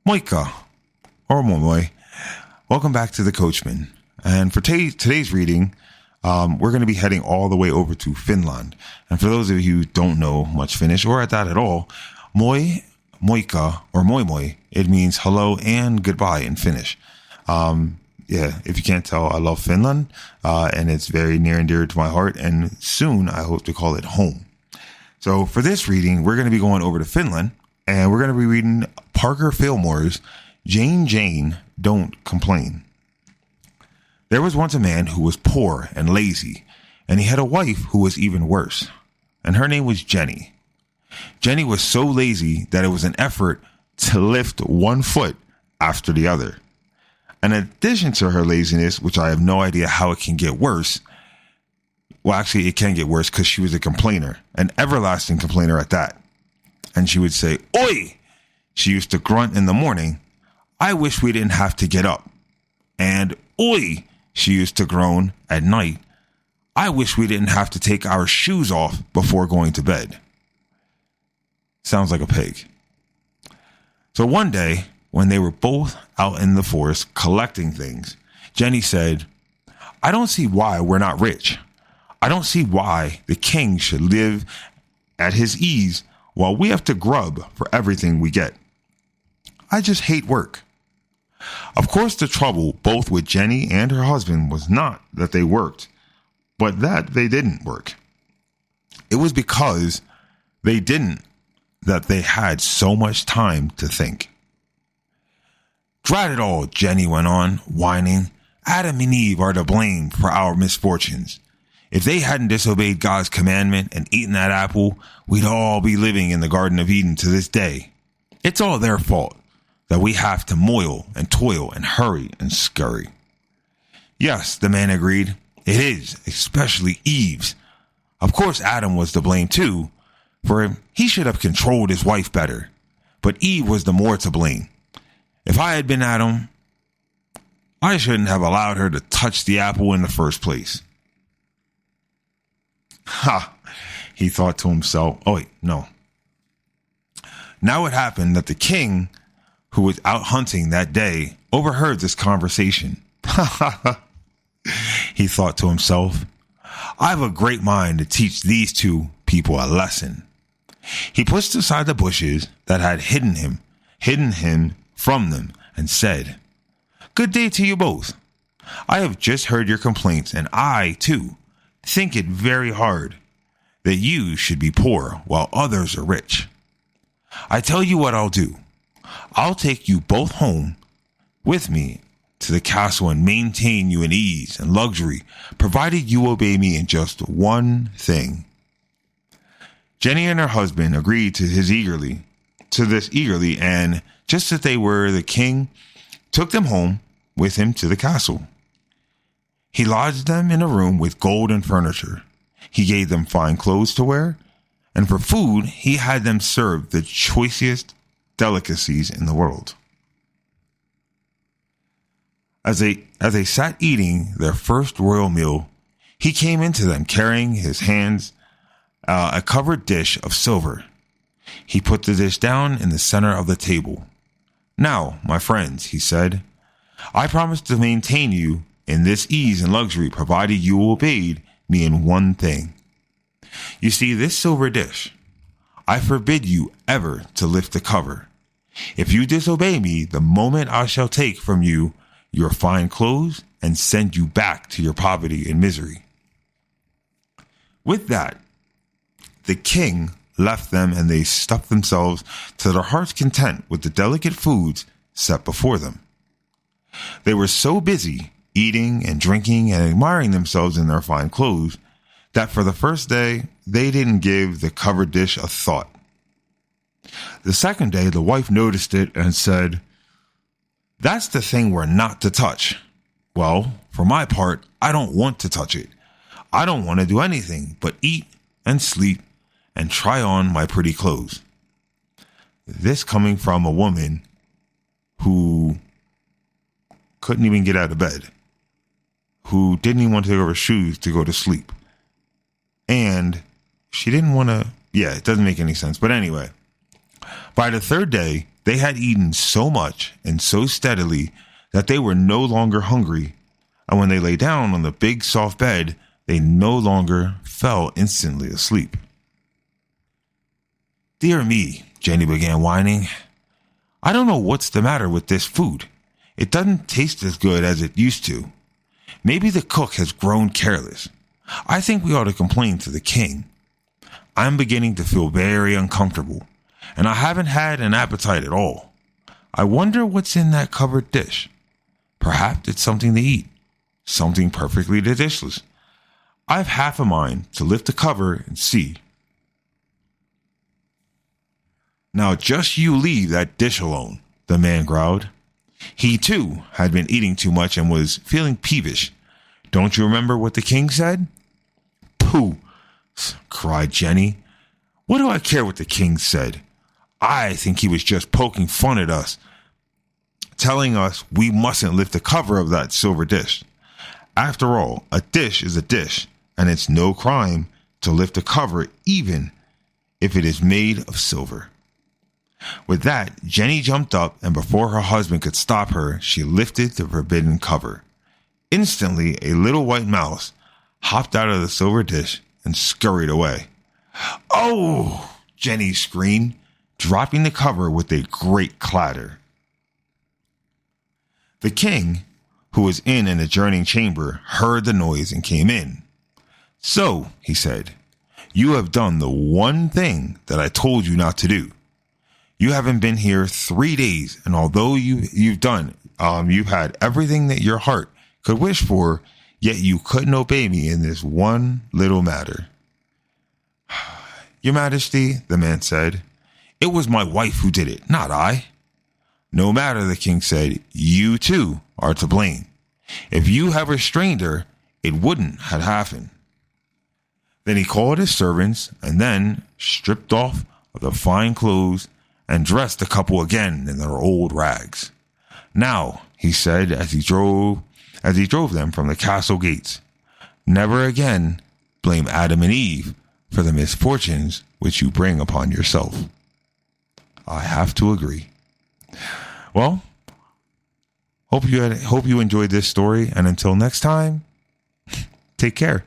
Moika, or Momoy. Welcome back to the Coachman. And for today's reading, we're going to be heading all the way over to Finland. And for those of you who don't know much Finnish or at that at all, moika, or moi, it means hello and goodbye in Finnish. If you can't tell, I love Finland, and it's very near and dear to my heart. And soon, I hope to call it home. So for this reading, we're going to be going over to Finland, and we're going to be reading Parker Fillmore's Jane, Don't Complain. There was once a man who was poor and lazy, and he had a wife who was even worse, and her name was Jenny. Jenny was so lazy that it was an effort to lift one foot after the other. In addition to her laziness, which I have no idea how it can get worse, well, actually, it can get worse because she was a complainer, an everlasting complainer at that. And she would say, "Oi!" She used to grunt in the morning, "I wish we didn't have to get up." And "Oi!" She used to groan at night, "I wish we didn't have to take our shoes off before going to bed." Sounds like a pig. So one day, when they were both out in the forest collecting things, Jenny said, "I don't see why we're not rich. I don't see why the king should live at his ease while we have to grub for everything we get. I just hate work." Of course, the trouble both with Jenny and her husband was not that they worked, but that they didn't work. It was because they didn't that they had so much time to think. "Drat it all," Jenny went on, whining. "Adam and Eve are to blame for our misfortunes. If they hadn't disobeyed God's commandment and eaten that apple, we'd all be living in the Garden of Eden to this day. It's all their fault that we have to moil and toil and hurry and scurry." "Yes," the man agreed, "it is, especially Eve's. Of course Adam was to blame too, for he should have controlled his wife better. But Eve was the more to blame. If I had been Adam, I shouldn't have allowed her to touch the apple in the first place." "Ha," he thought to himself. Oh, wait, no. Now it happened that the king, who was out hunting that day, overheard this conversation. He thought to himself, "I have a great mind to teach these two people a lesson." He pushed aside the bushes that had hidden him from them, and said, "Good day to you both. I have just heard your complaints, and I, too, think it very hard that you should be poor while others are rich. I tell you what I'll do. I'll take you both home with me to the castle and maintain you in ease and luxury, provided you obey me in just one thing." Jenny and her husband agreed to this eagerly, and just as they were, the king took them home with him to the castle. He lodged them in a room with gold and furniture. He gave them fine clothes to wear, and for food, he had them serve the choicest delicacies in the world. As they sat eating their first royal meal, he came into them carrying in his hands a covered dish of silver. He put the dish down in the center of the table. "Now, my friends," he said, "I promise to maintain you in this ease and luxury, provided you obeyed me in one thing. You see this silver dish? I forbid you ever to lift the cover. If you disobey me, the moment I shall take from you your fine clothes and send you back to your poverty and misery." With that, the king left them, and they stuffed themselves to their heart's content with the delicate foods set before them. They were so busy eating and drinking and admiring themselves in their fine clothes that for the first day they didn't give the covered dish a thought. The second day the wife noticed it and said, "That's the thing we're not to touch." "Well, for my part, I don't want to touch it. I don't want to do anything but eat and sleep and try on my pretty clothes." This coming from a woman who couldn't even get out of bed, who didn't even want to take off her shoes to go to sleep. And she didn't want to, it doesn't make any sense. But anyway, by the third day, They had eaten so much and so steadily that they were no longer hungry, and when they lay down on the big soft bed, they no longer fell instantly asleep. "Dear me," Jenny began whining. "I don't know what's the matter with this food. It doesn't taste as good as it used to. Maybe the cook has grown careless. I think we ought to complain to the king. I'm beginning to feel very uncomfortable, and I haven't had an appetite at all. I wonder what's in that covered dish. Perhaps it's something to eat, something perfectly delicious. I've half a mind to lift the cover and see." "Now just you leave that dish alone," the man growled. He, too, had been eating too much and was feeling peevish. "Don't you remember what the king said?" "Pooh!" cried Jenny. "What do I care what the king said? I think he was just poking fun at us, telling us we mustn't lift the cover of that silver dish. After all, a dish is a dish, and it's no crime to lift the cover even if it is made of silver." With that, Jenny jumped up, and before her husband could stop her, she lifted the forbidden cover. Instantly, a little white mouse hopped out of the silver dish and scurried away. "Oh!" Jenny screamed, dropping the cover with a great clatter. The king, who was in an adjoining chamber, heard the noise and came in. "So," he said, "you have done the one thing that I told you not to do. You haven't been here 3 days, and although you've had everything that your heart could wish for, yet you couldn't obey me in this one little matter." "Your Majesty," the man said, "it was my wife who did it, not I." "No matter," the king said, "you too are to blame. If you had restrained her, it wouldn't have happened." Then he called his servants and then stripped off of the fine clothes and dressed the couple again in their old rags. "Now," he said as he drove them from the castle gates, "never again blame Adam and Eve for the misfortunes which you bring upon yourself." I have to agree. Well, hope you enjoyed this story, and until next time, take care.